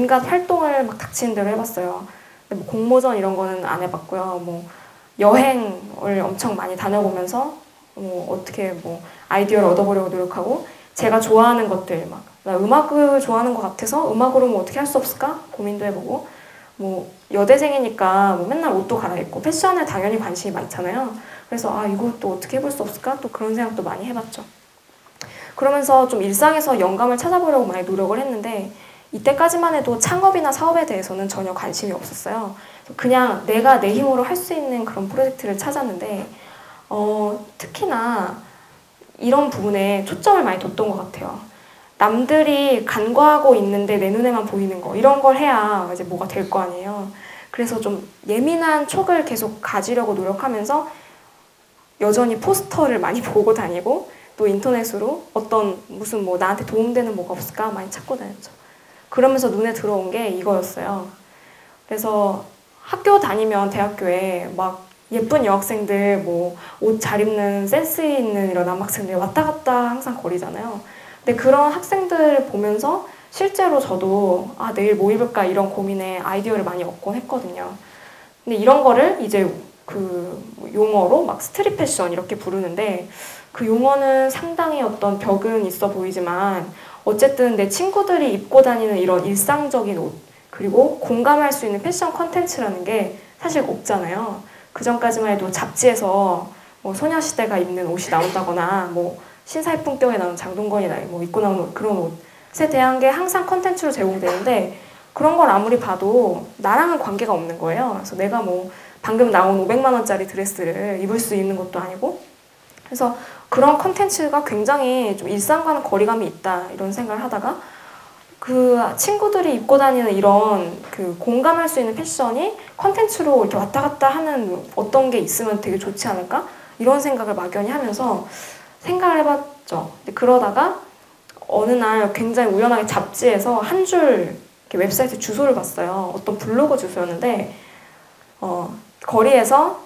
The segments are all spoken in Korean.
온갖 활동을 막 닥치는 대로 해봤어요. 근데 뭐 공모전 이런 거는 안 해봤고요. 뭐 여행을 엄청 많이 다녀보면서 뭐 어떻게 뭐 아이디어를 얻어보려고 노력하고 제가 좋아하는 것들 막 나 음악을 좋아하는 것 같아서 음악으로 뭐 어떻게 할 수 없을까 고민도 해보고 뭐 여대생이니까 뭐 맨날 옷도 갈아입고 패션에 당연히 관심이 많잖아요. 그래서 아 이것도 어떻게 해볼 수 없을까 또 그런 생각도 많이 해봤죠. 그러면서 좀 일상에서 영감을 찾아보려고 많이 노력을 했는데 이때까지만 해도 창업이나 사업에 대해서는 전혀 관심이 없었어요. 그냥 내가 내 힘으로 할 수 있는 그런 프로젝트를 찾았는데 특히나 이런 부분에 초점을 많이 뒀던 것 같아요. 남들이 간과하고 있는데 내 눈에만 보이는 거 이런 걸 해야 이제 뭐가 될 거 아니에요. 그래서 좀 예민한 촉을 계속 가지려고 노력하면서 여전히 포스터를 많이 보고 다니고 또 인터넷으로 어떤 무슨 뭐 나한테 도움되는 뭐가 없을까 많이 찾고 다녔죠. 그러면서 눈에 들어온 게 이거였어요. 그래서 학교 다니면 대학교에 막 예쁜 여학생들 뭐 옷 잘 입는 센스 있는 이런 남학생들 왔다 갔다 항상 거리잖아요. 근데 그런 학생들 보면서 실제로 저도 아 내일 뭐 입을까 이런 고민에 아이디어를 많이 얻곤 했거든요. 근데 이런 거를 이제 그 용어로 막 스트릿 패션 이렇게 부르는데 그 용어는 상당히 어떤 벽은 있어 보이지만 어쨌든 내 친구들이 입고 다니는 이런 일상적인 옷 그리고 공감할 수 있는 패션 컨텐츠라는 게 사실 없잖아요. 그 전까지만 해도 잡지에서 뭐 소녀시대가 입는 옷이 나온다거나 뭐 신사입품격에 나오는 장동건이 뭐 입고 나오는 그런 옷에 대한 게 항상 컨텐츠로 제공되는데 그런 걸 아무리 봐도 나랑은 관계가 없는 거예요. 그래서 내가 뭐 방금 나온 500만 원짜리 드레스를 입을 수 있는 것도 아니고 그래서 그런 컨텐츠가 굉장히 좀 일상과는 거리감이 있다 이런 생각을 하다가 그 친구들이 입고 다니는 이런 그 공감할 수 있는 패션이 컨텐츠로 이렇게 왔다 갔다 하는 어떤 게 있으면 되게 좋지 않을까? 이런 생각을 막연히 하면서 생각을 해봤죠. 근데 그러다가 어느 날 굉장히 우연하게 잡지에서 한 줄 웹사이트 주소를 봤어요. 어떤 블로그 주소였는데 거리에서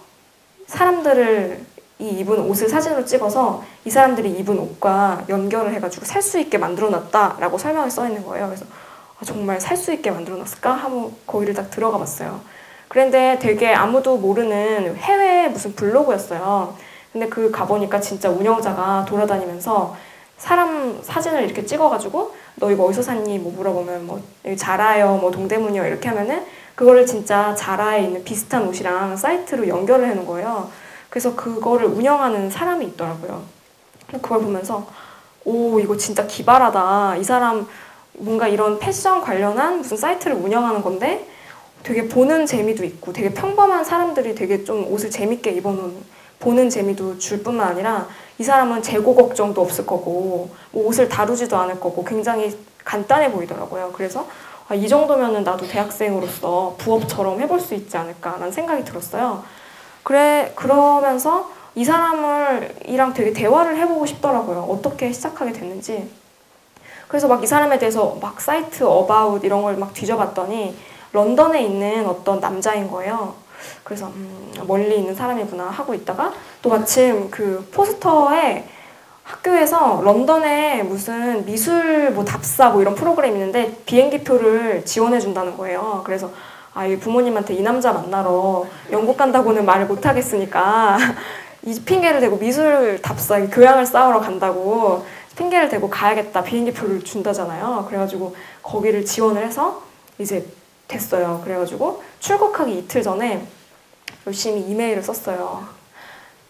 사람들을 이 입은 옷을 사진으로 찍어서 이 사람들이 입은 옷과 연결을 해가지고 살 수 있게 만들어놨다라고 설명이 써 있는 거예요. 그래서 정말 살 수 있게 만들어놨을까? 하고 거기를 딱 들어가 봤어요. 그런데 되게 아무도 모르는 해외 무슨 블로그였어요. 근데 그 가보니까 진짜 운영자가 돌아다니면서 사람 사진을 이렇게 찍어가지고 너 이거 어디서 샀니? 뭐 물어보면 뭐 자라요, 뭐 동대문이요 이렇게 하면은 그거를 진짜 자라에 있는 비슷한 옷이랑 사이트로 연결을 해놓은 거예요. 그래서 그거를 운영하는 사람이 있더라고요. 그걸 보면서 오 이거 진짜 기발하다. 이 사람 뭔가 이런 패션 관련한 무슨 사이트를 운영하는 건데 되게 보는 재미도 있고 되게 평범한 사람들이 되게 좀 옷을 재밌게 입어놓은 보는 재미도 줄 뿐만 아니라 이 사람은 재고 걱정도 없을 거고 뭐 옷을 다루지도 않을 거고 굉장히 간단해 보이더라고요. 그래서 이 정도면은 나도 대학생으로서 부업처럼 해볼 수 있지 않을까라는 생각이 들었어요. 그러면서 이 사람이랑 되게 대화를 해보고 싶더라고요. 어떻게 시작하게 됐는지. 그래서 막 이 사람에 대해서 막 사이트 어바웃 이런 걸 막 뒤져봤더니 런던에 있는 어떤 남자인 거예요. 그래서 멀리 있는 사람이구나 하고 있다가 또 마침 그 포스터에 학교에서 런던에 무슨 미술 뭐 답사 뭐 이런 프로그램이 있는데 비행기표를 지원해 준다는 거예요. 그래서 이 부모님한테 이 남자 만나러 영국 간다고는 말을 못 하겠으니까 이 핑계를 대고 미술 답사 교양을 쌓으러 간다고 핑계를 대고 가야겠다. 비행기표를 준다잖아요. 그래가지고 거기를 지원을 해서 이제 됐어요. 그래가지고 출국하기 이틀 전에 열심히 이메일을 썼어요.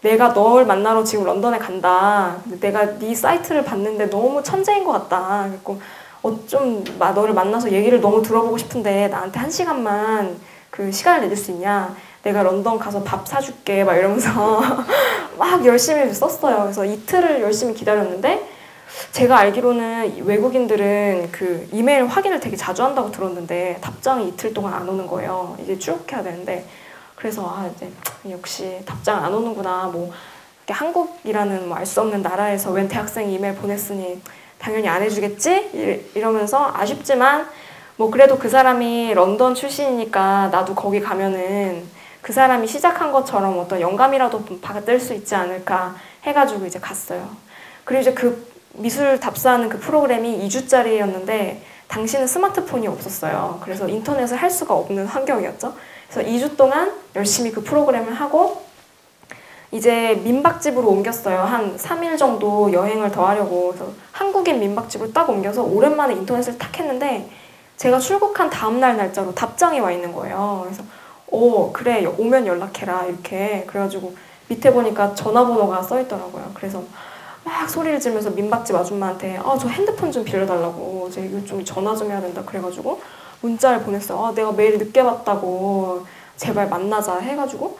내가 널 만나러 지금 런던에 간다. 내가 네 사이트를 봤는데 너무 천재인 것 같다. 그래서 좀 너를 만나서 얘기를 너무 들어보고 싶은데 나한테 1시간만 그 시간을 내줄 수 있냐? 내가 런던 가서 밥 사줄게. 막 이러면서 막 열심히 썼어요. 그래서 이틀을 열심히 기다렸는데 제가 알기로는 외국인들은 그 이메일 확인을 되게 자주 한다고 들었는데 답장이 이틀 동안 안 오는 거예요. 이제 출국해야 되는데 그래서 이제 역시 답장 안 오는구나. 뭐 한국이라는 뭐 알 수 없는 나라에서 웬 대학생이 이메일 보냈으니 당연히 안 해주겠지? 이러면서 아쉽지만 뭐 그래도 그 사람이 런던 출신이니까 나도 거기 가면은 그 사람이 시작한 것처럼 어떤 영감이라도 받을 수 있지 않을까 해가지고 이제 갔어요. 그리고 이제 그 미술 답사하는 그 프로그램이 2주짜리였는데 단 당시는 스마트폰이 없었어요. 그래서 인터넷을 할 수가 없는 환경이었죠. 그래서 2주 동안 열심히 그 프로그램을 하고 이제 민박집으로 옮겼어요. 한 3일 정도 여행을 더 하려고. 그래서 한국인 민박집으로 딱 옮겨서 오랜만에 인터넷을 딱 했는데 제가 출국한 다음날 날짜로 답장이 와 있는 거예요. 그래서 그래 오면 연락해라 이렇게. 그래가지고 밑에 보니까 전화번호가 써 있더라고요. 그래서 막 소리를 지르면서 민박집 아줌마한테 저 핸드폰 좀 빌려달라고, 저 이거 좀 전화 좀 해야 된다 그래가지고 문자를 보냈어요. 내가 메일 늦게 봤다고 제발 만나자 해가지고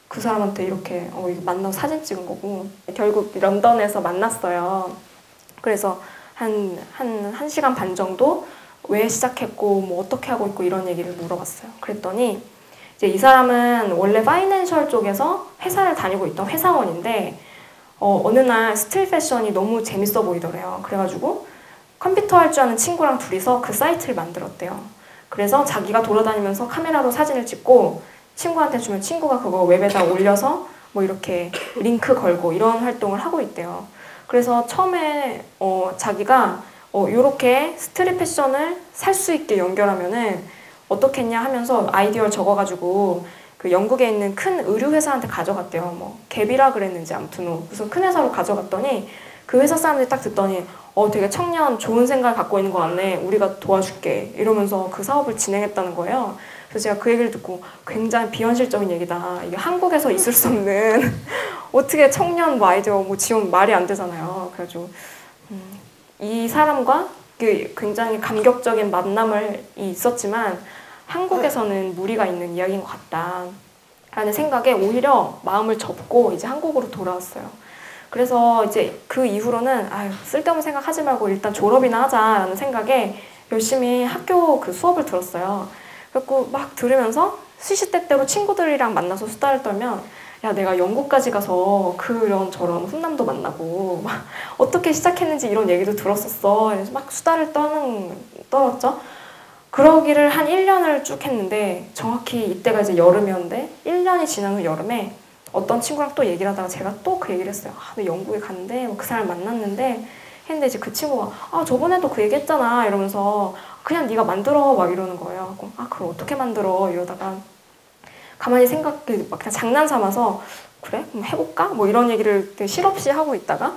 그 사람한테 이렇게 이거 만나서 사진 찍은 거고, 결국 런던에서 만났어요. 그래서 한 1시간 반 정도 왜 시작했고 뭐 어떻게 하고 있고 이런 얘기를 물어봤어요. 그랬더니 이제 이 사람은 원래 파이낸셜 쪽에서 회사를 다니고 있던 회사원인데 어느 날 스트릿 패션이 너무 재밌어 보이더래요. 그래가지고 컴퓨터 할 줄 아는 친구랑 둘이서 그 사이트를 만들었대요. 그래서 자기가 돌아다니면서 카메라로 사진을 찍고 친구한테 주면 친구가 그거 웹에다 올려서 뭐 이렇게 링크 걸고 이런 활동을 하고 있대요. 그래서 처음에 자기가 요렇게 스트릿 패션을 살 수 있게 연결하면은 어떻게 했냐 하면서 아이디어를 적어가지고 그 영국에 있는 큰 의류회사한테 가져갔대요. 뭐 갭이라 그랬는지 아무튼 무슨 큰 회사로 가져갔더니 그 회사 사람들이 딱 듣더니 되게 청년 좋은 생각을 갖고 있는 것 같네, 우리가 도와줄게 이러면서 그 사업을 진행했다는 거예요. 그래서 제가 그 얘기를 듣고 굉장히 비현실적인 얘기다, 이게 한국에서 있을 수 없는 어떻게 청년 뭐 아이디어 뭐 지원 말이 안 되잖아요. 그래가지고 이 사람과 굉장히 감격적인 만남이 있었지만 한국에서는 무리가 있는 이야기인 것 같다 라는 생각에 오히려 마음을 접고 이제 한국으로 돌아왔어요. 그래서 이제 그 이후로는 쓸데없는 생각 하지 말고 일단 졸업이나 하자라는 생각에 열심히 학교 그 수업을 들었어요. 그래서 막 들으면서 시시때때로 친구들이랑 만나서 수다를 떨면 야, 내가 영국까지 가서 그런 저런 훈남도 만나고 막 어떻게 시작했는지 이런 얘기도 들었었어. 그래서 막 수다를 떨었죠. 그러기를 한 1년을 쭉 했는데 정확히 이때가 이제 여름이었는데 1년이 지난 후 여름에 어떤 친구랑 또 얘기를 하다가 제가 또 그 얘기를 했어요. 나 영국에 갔는데 그 사람 만났는데 했는데 이제 그 친구가 저번에도 그 얘기 했잖아 이러면서 그냥 네가 만들어 막 이러는 거예요. 그럼 어떻게 만들어 이러다가 가만히 막 그냥 장난 삼아서 그래? 그럼 해볼까? 뭐 이런 얘기를 실없이 하고 있다가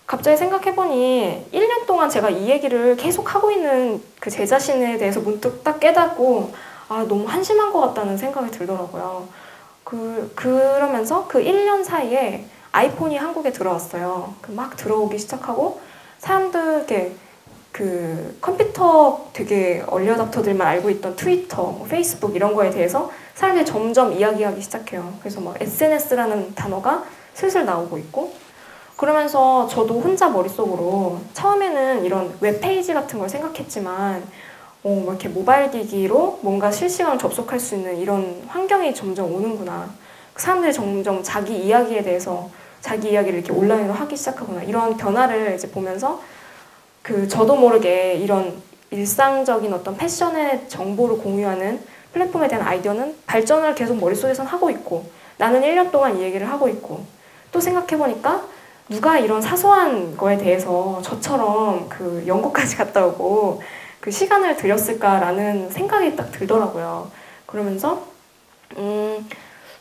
갑자기 생각해보니 1년 동안 제가 이 얘기를 계속 하고 있는 그 제 자신에 대해서 문득 딱 깨닫고 너무 한심한 것 같다는 생각이 들더라고요. 그러면서 그 1년 사이에 아이폰이 한국에 들어왔어요. 막 들어오기 시작하고 사람들 그 컴퓨터 되게 얼리어답터들만 알고 있던 트위터, 뭐 페이스북 이런 거에 대해서 사람들이 점점 이야기하기 시작해요. 그래서 막 SNS라는 단어가 슬슬 나오고 있고 그러면서 저도 혼자 머릿속으로 처음에는 이런 웹페이지 같은 걸 생각했지만 뭐 이렇게 모바일 기기로 뭔가 실시간으로 접속할 수 있는 이런 환경이 점점 오는구나. 사람들이 점점 자기 이야기에 대해서 자기 이야기를 이렇게 온라인으로 하기 시작하구나. 이런 변화를 이제 보면서 저도 모르게 이런 일상적인 어떤 패션의 정보를 공유하는 플랫폼에 대한 아이디어는 발전을 계속 머릿속에선 하고 있고 나는 1년 동안 이 얘기를 하고 있고 또 생각해보니까 누가 이런 사소한 거에 대해서 저처럼 그 영국까지 갔다 오고 그 시간을 들였을까라는 생각이 딱 들더라고요. 그러면서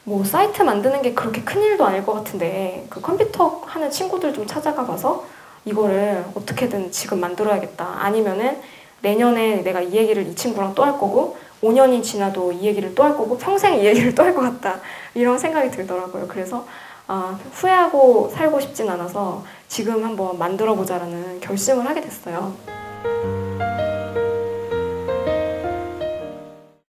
뭐 사이트 만드는 게 그렇게 큰일도 아닐 것 같은데 그 컴퓨터 하는 친구들 좀 찾아가 봐서 이거를 어떻게든 지금 만들어야겠다. 아니면은 내년에 내가 이 얘기를 이 친구랑 또 할 거고 5년이 지나도 이 얘기를 또 할 거고 평생 이 얘기를 또 할 것 같다. 이런 생각이 들더라고요. 그래서 후회하고 살고 싶진 않아서 지금 한번 만들어보자라는 결심을 하게 됐어요.